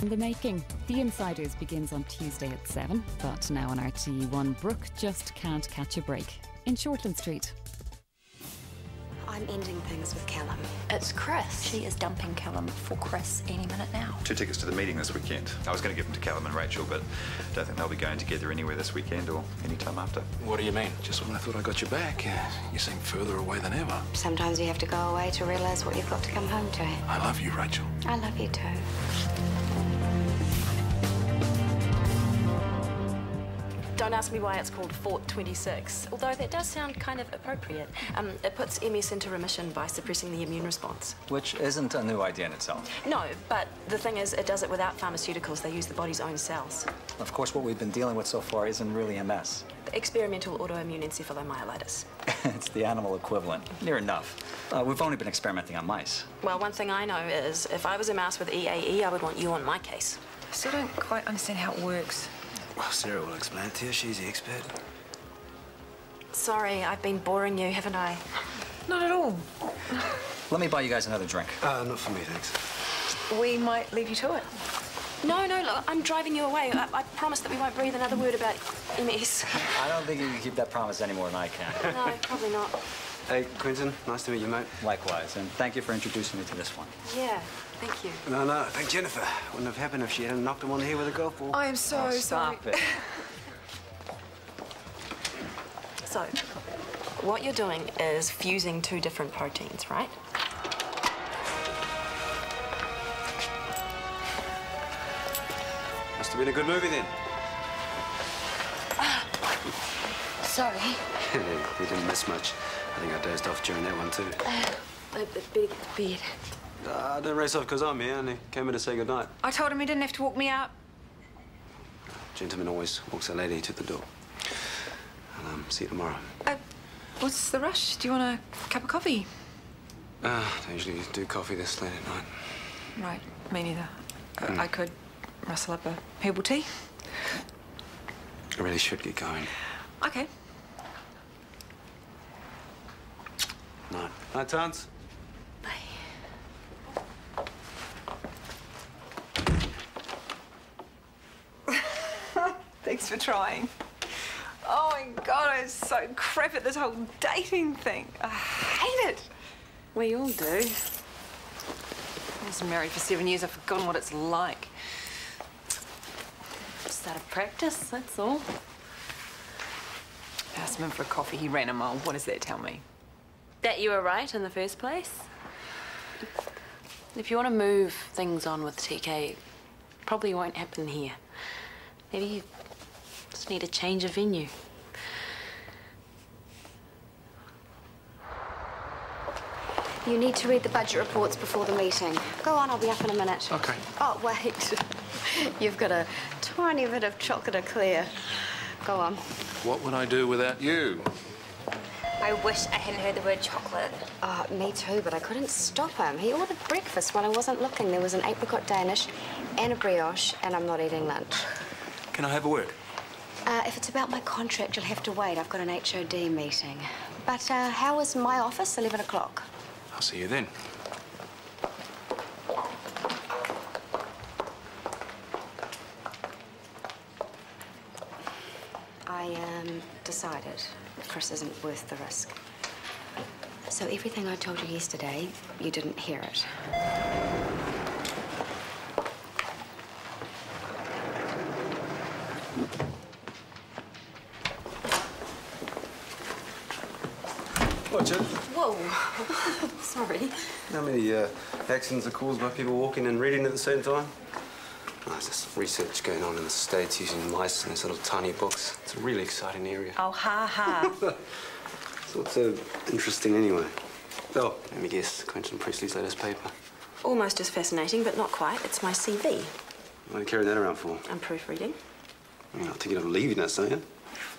In the making. The Insiders begins on Tuesday at 7, but now on RTE1, Brooke just can't catch a break. In Shortland Street. I'm ending things with Callum. It's Chris. She is dumping Callum for Chris any minute now. 2 tickets to the meeting this weekend. I was going to give them to Callum and Rachel, but don't think they'll be going together anywhere this weekend or any time after. What do you mean? Just when I thought I got you back, you seem further away than ever. Sometimes you have to go away to realise what you've got to come home to. I love you, Rachel. I love you too. Don't ask me why it's called Fort 26, although that does sound kind of appropriate. It puts MS into remission by suppressing the immune response. Which isn't a new idea in itself. No, but the thing is, it does it without pharmaceuticals. They use the body's own cells. Of course, what we've been dealing with so far isn't really MS. Experimental autoimmune encephalomyelitis. It's the animal equivalent. Near enough. We've only been experimenting on mice. Well, one thing I know is, if I was a mouse with EAE, I would want you on my case. I still don't quite understand how it works. Well, Sarah will explain it to you. She's the expert. Sorry, I've been boring you, haven't I? Not at all. Let me buy you guys another drink. Not for me, thanks. We might leave you to it. No, look, I'm driving you away. I promise that we won't breathe another word about MS. I don't think you can keep that promise any more than I can. No, probably not. Hey, Quentin, nice to meet you, mate. Likewise, and thank you for introducing me to this one. Yeah, thank you. No, thank Jennifer. Wouldn't have happened if she hadn't knocked him on the head with a golf ball. I am so sorry. Stop it. So, what you're doing is fusing 2 different proteins, right? Must have been a good movie then. Sorry. We didn't miss much. I think I dozed off during that one, too. I'd better get to bed. Don't race off because I'm here. Only came in to say goodnight. I told him he didn't have to walk me out. Gentleman always walks a lady to the door. I'll see you tomorrow. What's the rush? Do you want a cup of coffee? Don't usually do coffee this late at night. Right, me neither. I could rustle up a herbal tea. I really should get going. Okay. Night. Night, Tance. Thanks for trying. Oh my God, I'm so crap at this whole dating thing. I hate it. We all do. I was married for 7 years. I've forgotten what it's like. Just out of practice, that's all. Asked him in for a coffee. He ran a mile. What does that tell me? That you were right in the first place. If you want to move things on with TK, it probably won't happen here. Maybe you just need a change of venue. You need to read the budget reports before the meeting. Go on, I'll be up in a minute. Okay. Oh, wait. You've got a tiny bit of chocolate eclair. Go on. What would I do without you? I wish I hadn't heard the word chocolate. Oh, me too, but I couldn't stop him. He ordered breakfast when I wasn't looking. There was an apricot Danish and a brioche, and I'm not eating lunch. Can I have a word? If it's about my contract, you'll have to wait. I've got an HOD meeting. But how is my office? 11 o'clock. I'll see you then. I decided Chris isn't worth the risk. So everything I told you yesterday, you didn't hear it. Watch it. Whoa. Sorry. How many accidents are caused by people walking and reading at the same time? Oh, there's this research going on in the States using mice in these little tiny books. It's a really exciting area. Oh, ha. So what's so interesting anyway? Oh, let me guess. Quentin Priestley's latest paper. Almost as fascinating, but not quite. It's my CV. What are you carrying that around for? I'm proofreading. I think you don't believe in that, don't you?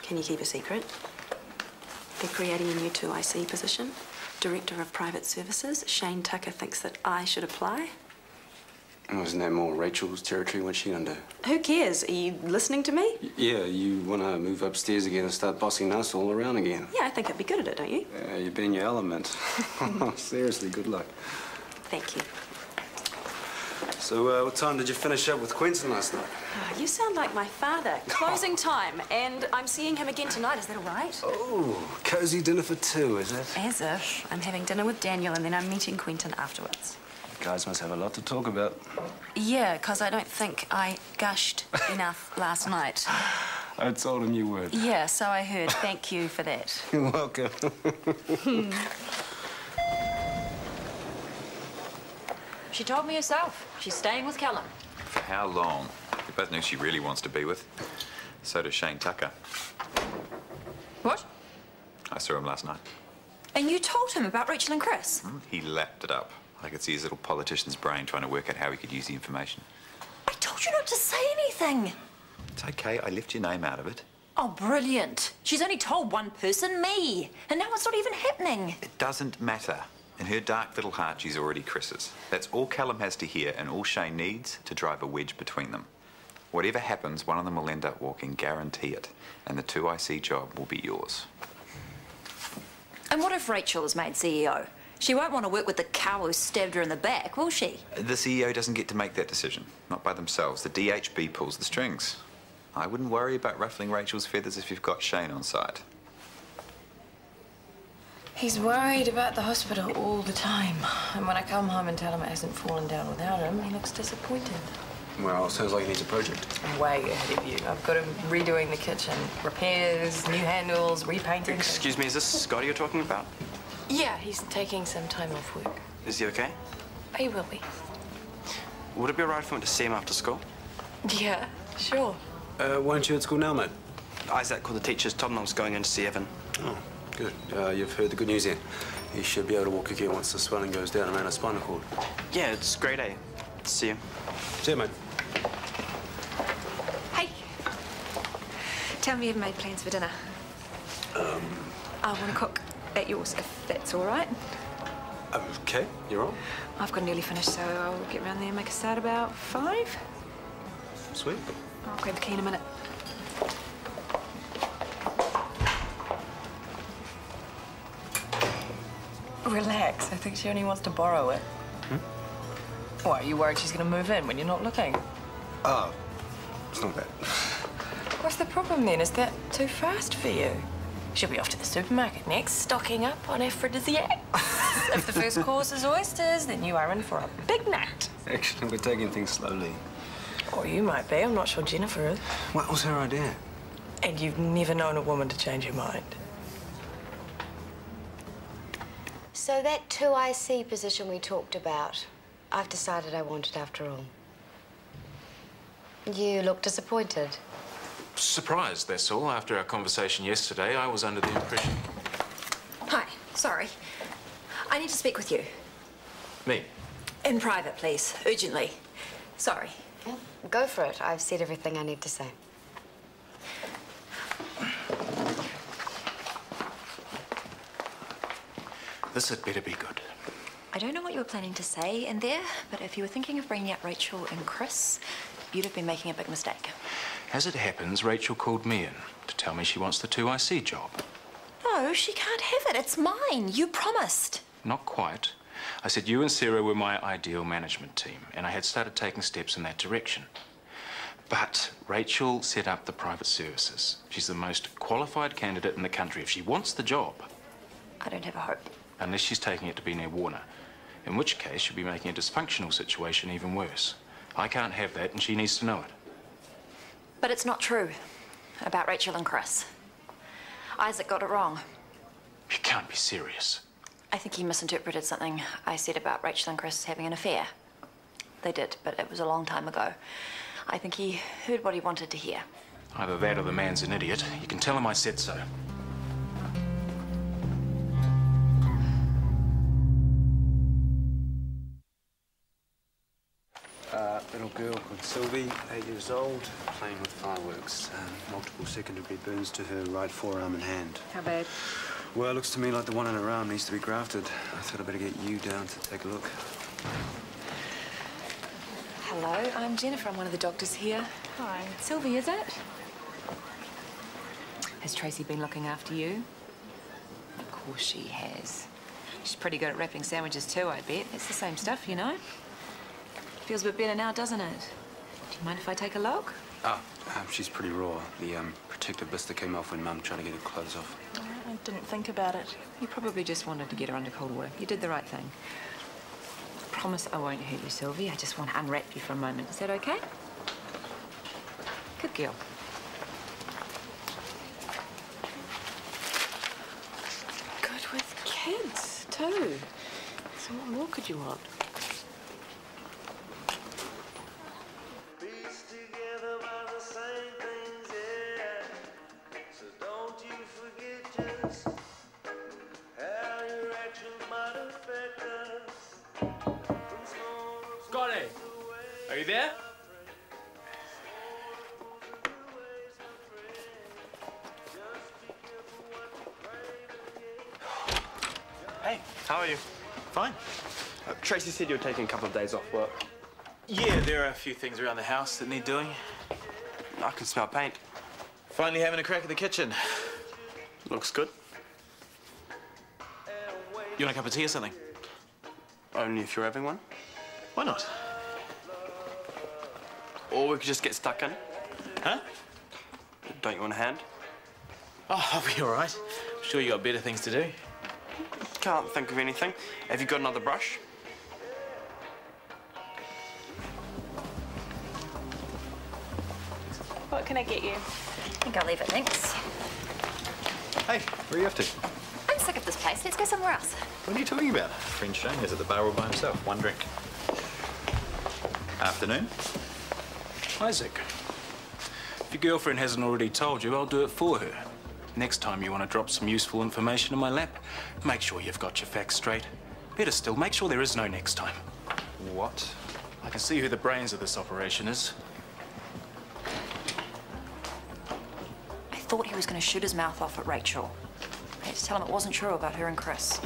Can you keep a secret? They're creating a new 2IC position. Director of Private Services. Shane Tucker thinks that I should apply. Oh, isn't that more Rachel's territory? What's she gonna do? Who cares? Are you listening to me? Yeah, you want to move upstairs again and start bossing us all around again. Yeah, I think I'd be good at it, don't you? Yeah, you've been in your element. Seriously, good luck. Thank you. So, what time did you finish up with Quentin last night? Oh, you sound like my father. Closing time, and I'm seeing him again tonight. Is that all right? Oh, cosy dinner for two, is it? As if. I'm having dinner with Daniel, and then I'm meeting Quentin afterwards. You guys must have a lot to talk about. Yeah, because I don't think I gushed enough last night. I told him you would. Yeah, so I heard. Thank you for that. You're welcome. She told me herself. She's staying with Callum. For how long? We both know who she really wants to be with. So does Shane Tucker. What? I saw him last night. And you told him about Rachel and Chris? He lapped it up. I could see his little politician's brain trying to work out how he could use the information. I told you not to say anything. It's okay, I left your name out of it. Oh, brilliant. She's only told one person, me. And now it's not even happening. It doesn't matter. In her dark little heart, she's already Chris's. That's all Callum has to hear and all Shane needs to drive a wedge between them. Whatever happens, one of them will end up walking, guarantee it. And the 2IC job will be yours. And what if Rachel is made CEO? She won't want to work with the cow who stabbed her in the back, will she? The CEO doesn't get to make that decision. Not by themselves. The DHB pulls the strings. I wouldn't worry about ruffling Rachel's feathers if you've got Shane on side. He's worried about the hospital all the time. And when I come home and tell him it hasn't fallen down without him, he looks disappointed. Well, sounds like he needs a project. I'm way ahead of you. I've got him redoing the kitchen. Repairs, new handles, repainting. Excuse me, is this Scotty you're talking about? Yeah, he's taking some time off work. Is he okay? He will be. Would it be all right if I went to see him after school? Yeah, sure. Why aren't you at school now, mate? Isaac called the teachers. Told them I was going in to see Evan. Oh, good. You've heard the good news then. He should be able to walk again once the swelling goes down around his spinal cord. Yeah, it's grade A. See you. See you, mate. Hey. Tell me you've made plans for dinner. I want to cook at yours, if that's all right. Okay, you're on. I've got nearly finished, so I'll get round there and make a start about 5. Sweet. I'll grab the key in a minute. Relax. I think she only wants to borrow it. Why, are you worried she's going to move in when you're not looking? Oh, it's not bad. What's the problem then? Is that too fast for you? She'll be off to the supermarket next, stocking up on aphrodisiacs. If the first course is oysters, then you are in for a big night. Actually, we're taking things slowly. Or you might be. I'm not sure Jennifer is. What was her idea? And you've never known a woman to change her mind. So that 2IC position we talked about, I've decided I want it after all. You look disappointed. Surprised, that's all. After our conversation yesterday, I was under the impression... Hi, sorry. I need to speak with you. Me? In private, please. Urgently. Sorry. Yeah, go for it. I've said everything I need to say. This had better be good. I don't know what you were planning to say in there, but if you were thinking of bringing up Rachel and Chris, you'd have been making a big mistake. As it happens, Rachel called me in to tell me she wants the 2IC job. No, she can't have it. It's mine. You promised. Not quite. I said you and Sarah were my ideal management team, and I had started taking steps in that direction. But Rachel set up the private services. She's the most qualified candidate in the country. If she wants the job... I don't have a hope. Unless she's taking it to be near Warner, in which case she'll be making a dysfunctional situation even worse. I can't have that, and she needs to know it. But it's not true about Rachel and Chris. Isaac got it wrong. You can't be serious. I think he misinterpreted something I said about Rachel and Chris having an affair. They did, but it was a long time ago. I think he heard what he wanted to hear. Either that or the man's an idiot. You can tell him I said so. Little girl called Sylvie, 8 years old, playing with fireworks. Multiple second-degree burns to her right forearm and hand. How bad? Well, it looks to me like the one in her arm needs to be grafted. I thought I'd better get you down to take a look. Hello, I'm Jennifer. I'm one of the doctors here. Hi. Sylvie, is it? Has Tracy been looking after you? Of course she has. She's pretty good at wrapping sandwiches too, I bet. It's the same stuff, you know. Feels a bit better now, doesn't it? Do you mind if I take a look? Oh, she's pretty raw. The protective blister came off when Mum tried to get her clothes off. I didn't think about it. You probably just wanted to get her under cold water. You did the right thing. I promise I won't hurt you, Sylvie. I just want to unwrap you for a moment. Is that okay? Good girl. Good with kids, too. So what more could you want? Scotty, are you there? Hey, how are you? Fine. Tracy said you were taking a couple of days off work. Yeah, there are a few things around the house that need doing. I can smell paint. Finally having a crack at the kitchen. Looks good. You want a cup of tea or something? Only if you're having one. Why not? Or we could just get stuck in. Huh? Don't you want a hand? Oh, I'll be all right. I'm sure you got better things to do. Can't think of anything. Have you got another brush? What can I get you? I think I'll leave it, thanks. Hey, where are you off to? I'm sick of this place. Let's go somewhere else. What are you talking about? Friend Shane is at the bar all by himself. One drink. Afternoon? Isaac, if your girlfriend hasn't already told you, I'll do it for her. Next time you want to drop some useful information in my lap, make sure you've got your facts straight. Better still, make sure there is no next time. What? I can see who the brains of this operation is. I thought he was going to shoot his mouth off at Rachel. I had to tell him it wasn't true about her and Chris.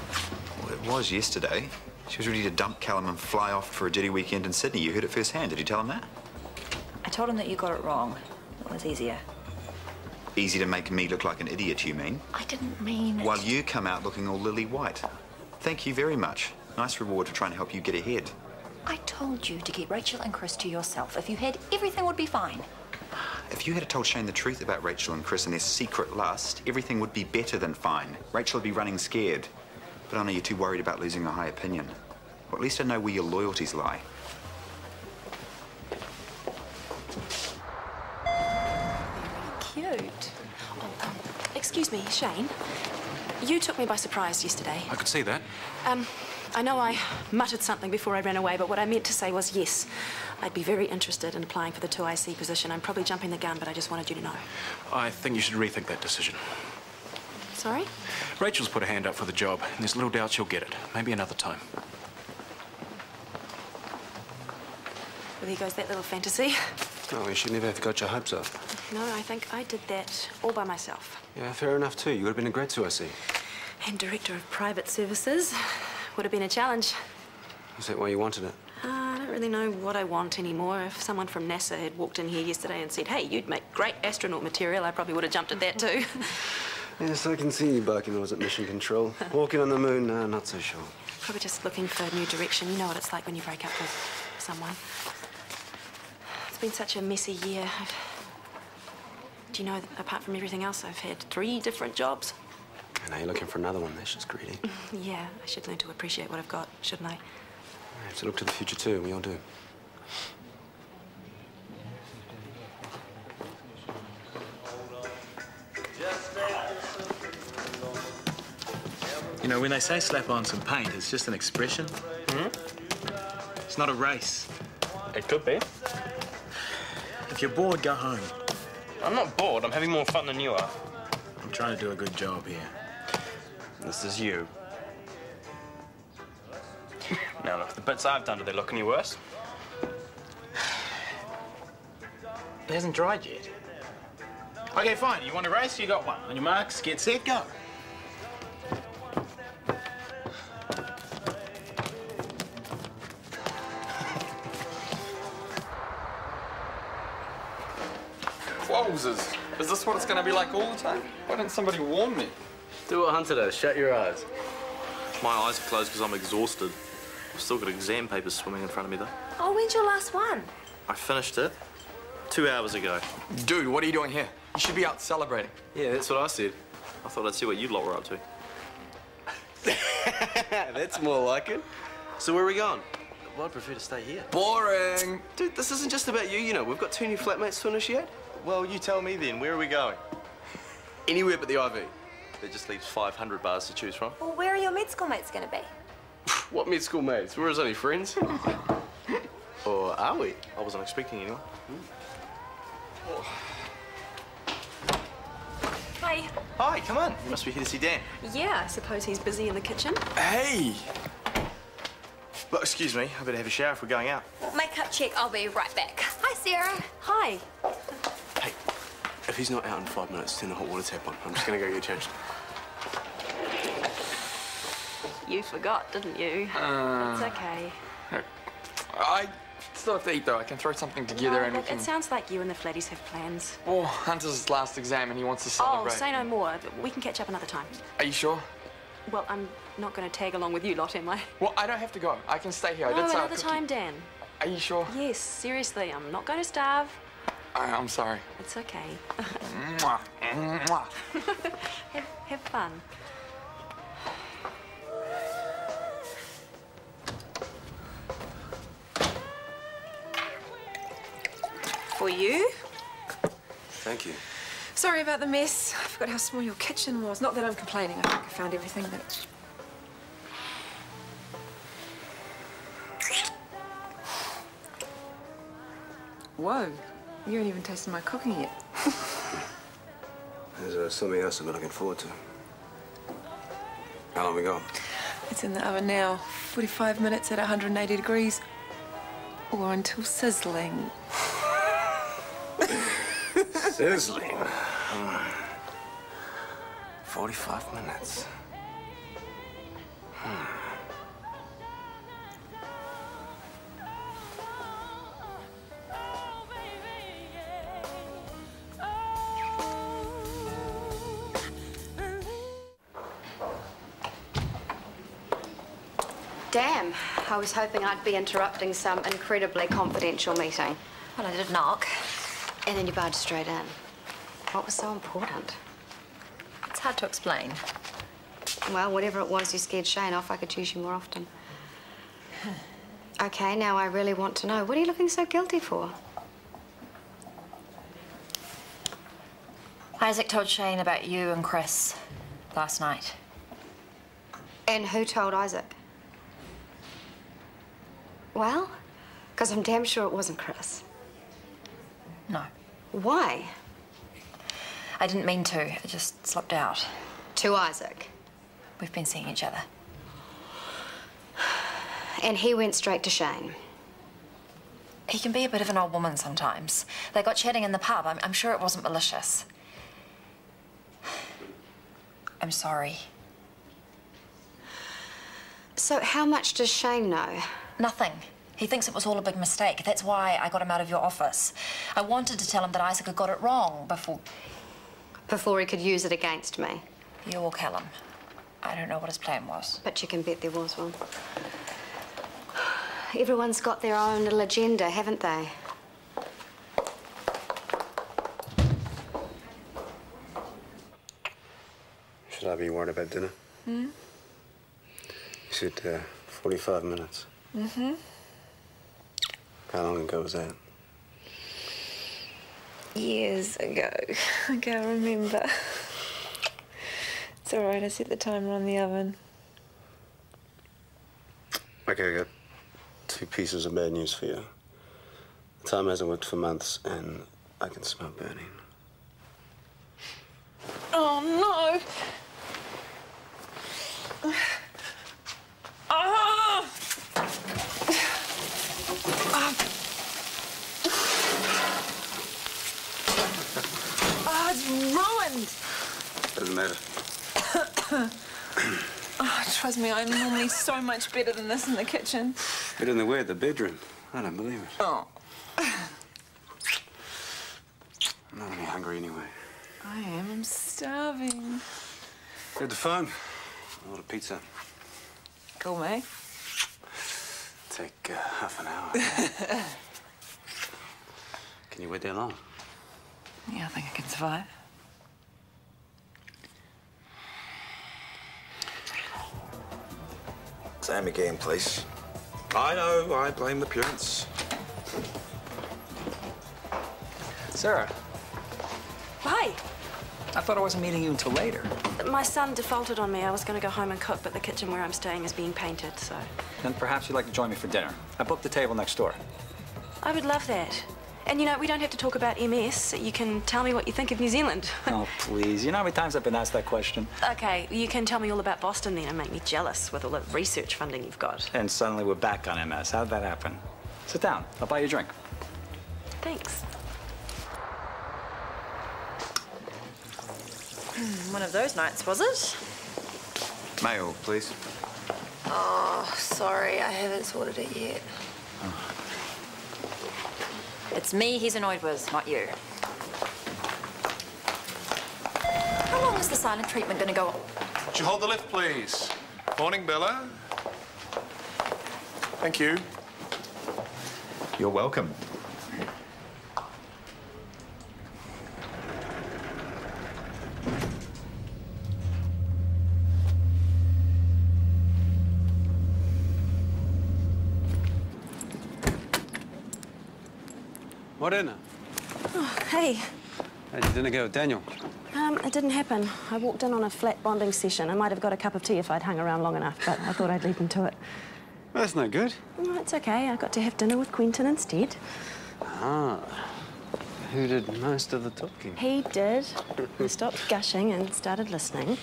Well, it was yesterday. She was ready to dump Callum and fly off for a jetty weekend in Sydney. You heard it firsthand. Did you tell him that? I told him that you got it wrong. It was easier. Easy to make me look like an idiot, you mean? I didn't mean it. While you come out looking all lily white. Thank you very much. Nice reward for trying to help you get ahead. I told you to keep Rachel and Chris to yourself. If you had, everything would be fine. If you had told Shane the truth about Rachel and Chris and their secret lust, everything would be better than fine. Rachel would be running scared. But I know you're too worried about losing a high opinion. Well, at least I know where your loyalties lie. Very cute. Oh, excuse me, Shane. You took me by surprise yesterday. I could see that. I know I muttered something before I ran away, but what I meant to say was yes. I'd be very interested in applying for the 2IC position. I'm probably jumping the gun, but I just wanted you to know. I think you should rethink that decision. Sorry? Rachel's put her hand up for the job, and there's little doubt she'll get it. Maybe another time. Well, there goes that little fantasy. Oh, you should never have got your hopes up. No, I think I did that all by myself. Yeah, fair enough, too. You would have been a great 2IC. And Director of Private Services would have been a challenge. Is that why you wanted it? I don't really know what I want anymore. If someone from NASA had walked in here yesterday and said, hey, you'd make great astronaut material, I probably would have jumped at that too. Yes, I can see you barking orders at mission control. Walking on the moon, no, not so sure. Probably just looking for a new direction. You know what it's like when you break up with someone. It's been such a messy year. Do you know that apart from everything else, I've had 3 different jobs? And now you're looking for another one. That's just greedy. Yeah, I should learn to appreciate what I've got, shouldn't I? I have to look to the future, too. We all do. You know, when they say slap on some paint, it's just an expression. It's not a race. It could be. If you're bored, go home. I'm not bored. I'm having more fun than you are. I'm trying to do a good job here. This is you. Now, look, the bits I've done, do they look any worse? It hasn't dried yet. Okay, fine. You want a race? You got one. On your marks, get set, go. Wowzers. Is this what it's going to be like all the time? Why didn't somebody warn me? Do what Hunter does. Shut your eyes. My eyes are closed because I'm exhausted. I've still got exam papers swimming in front of me, though. Oh, when's your last one? I finished it 2 hours ago. Dude, what are you doing here? You should be out celebrating. Yeah, that's what I said. I thought I'd see what you lot were up to. That's more like it. So where are we going? Well, I'd prefer to stay here. Boring. Dude, this isn't just about you, you know. We've got 2 new flatmates to initiate. Well, you tell me then. Where are we going? Anywhere but the IV. That just leaves 500 bars to choose from. Well, where are your med school mates going to be? What med school mates? We're his only friends. Or are we? I wasn't expecting anyone. Hi. Hi, come on. You must be here to see Dan. Yeah, I suppose he's busy in the kitchen. Hey! Look, excuse me. I better have a shower if we're going out. Makeup check, I'll be right back. Hi, Sarah. Hi. Hey, if he's not out in 5 minutes, turn the hot water tap on. I'm just gonna go get changed. You forgot, didn't you? It's okay. I still have to eat, though. I can throw something together and Look, we can... it sounds like you and the flatties have plans. Well, Hunter's last exam and he wants to celebrate. Oh, say no more. We can catch up another time. Are you sure? Well, I'm not going to tag along with you lot, am I? Well, I don't have to go. I can stay here. No, That's our another cookie. time, Dan. Are you sure? Yes, seriously, I'm not going to starve. I'm sorry. It's okay. Mwah. Mwah. have fun. For you? Thank you. Sorry about the mess. I forgot how small your kitchen was. Not that I'm complaining. I think I found everything, but... Whoa. You haven't even tasted my cooking yet. There's something else I've been looking forward to. How long we got? It's in the oven now. 45 minutes at 180 degrees. Or until sizzling. Sizzling. 45 minutes. Damn, I was hoping I'd be interrupting some incredibly confidential meeting. Well, I did knock. And then you barged straight in. What was so important? It's hard to explain. Well, whatever it was you scared Shane off, I could use you more often. Okay, now I really want to know. What are you looking so guilty for? Isaac told Shane about you and Chris last night. And who told Isaac? Well, because I'm damn sure it wasn't Chris. No. Why? I didn't mean to. It just slipped out. To Isaac? We've been seeing each other. And he went straight to Shane? He can be a bit of an old woman sometimes. They got chatting in the pub. I'm sure it wasn't malicious. I'm sorry. So how much does Shane know? Nothing. He thinks it was all a big mistake. That's why I got him out of your office. I wanted to tell him that Isaac had got it wrong before... Before he could use it against me? You or Callum. I don't know what his plan was. But you can bet there was one. Everyone's got their own little agenda, haven't they? Should I be worried about dinner? Hmm? You said 45 minutes. Mm-hmm. How long ago was that? Years ago. I can't remember. It's all right. I set the timer on the oven. Okay, I got 2 pieces of bad news for you. The time hasn't worked for months, and I can smell burning. Oh, no! Ah! Oh, it's ruined! Doesn't matter. Oh, trust me, I'm normally so much better than this in the kitchen. Better than the way at the bedroom. I don't believe it. Oh. I'm not really hungry anyway. I am. I'm starving. Grab the phone. I order pizza. Cool, mate. Take half an hour. Can you wait that long? Yeah, I think I can survive. Same again, please. I know, I blame the parents. Sarah, Hi. I thought I wasn't meeting you until later. My son defaulted on me. I was going to go home and cook, but the kitchen where I'm staying is being painted, so... Then perhaps you'd like to join me for dinner. I booked the table next door. I would love that. And, you know, we don't have to talk about MS. You can tell me what you think of New Zealand. Oh, please. You know how many times I've been asked that question? Okay, you can tell me all about Boston then and make me jealous with all the research funding you've got. And suddenly we're back on MS. How'd that happen? Sit down. I'll buy you a drink. Thanks. One of those nights, was it? Mail, please. Oh, sorry, I haven't sorted it yet. Oh. It's me he's annoyed with, not you. How long is the silent treatment going to go on? Would you hold the lift, please? Morning, Bella. Thank you. You're welcome. What dinner? Oh, hey. How'd your dinner go with Daniel? It didn't happen. I walked in on a flat bonding session. I might have got a cup of tea if I'd hung around long enough, but I thought I'd leave him to it. Well, that's no good. Oh, it's okay. I got to have dinner with Quentin instead. Ah. Who did most of the talking? He did. I stopped gushing and started listening.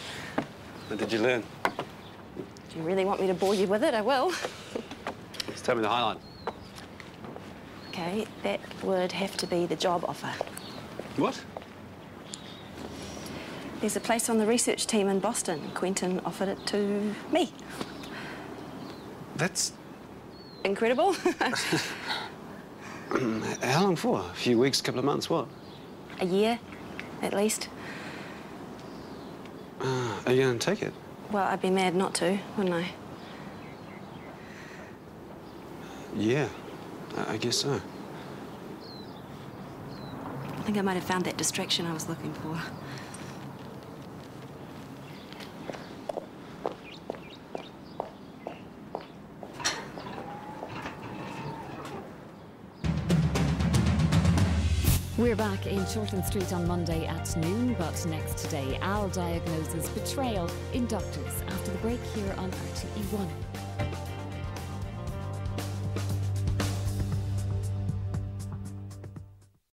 What did you learn? Do you really want me to bore you with it? I will. Just tell me the highlight. Okay, that would have to be the job offer. What? There's a place on the research team in Boston. Quentin offered it to me. That's... incredible. How long for? A few weeks, couple of months, what? A year, at least. Are you going to take it? Well, I'd be mad not to, wouldn't I? Yeah, I guess so. I think I might have found that distraction I was looking for. We're back in Shortland Street on Monday at noon, but next today, Al diagnoses betrayal in Doctors after the break here on RTE1.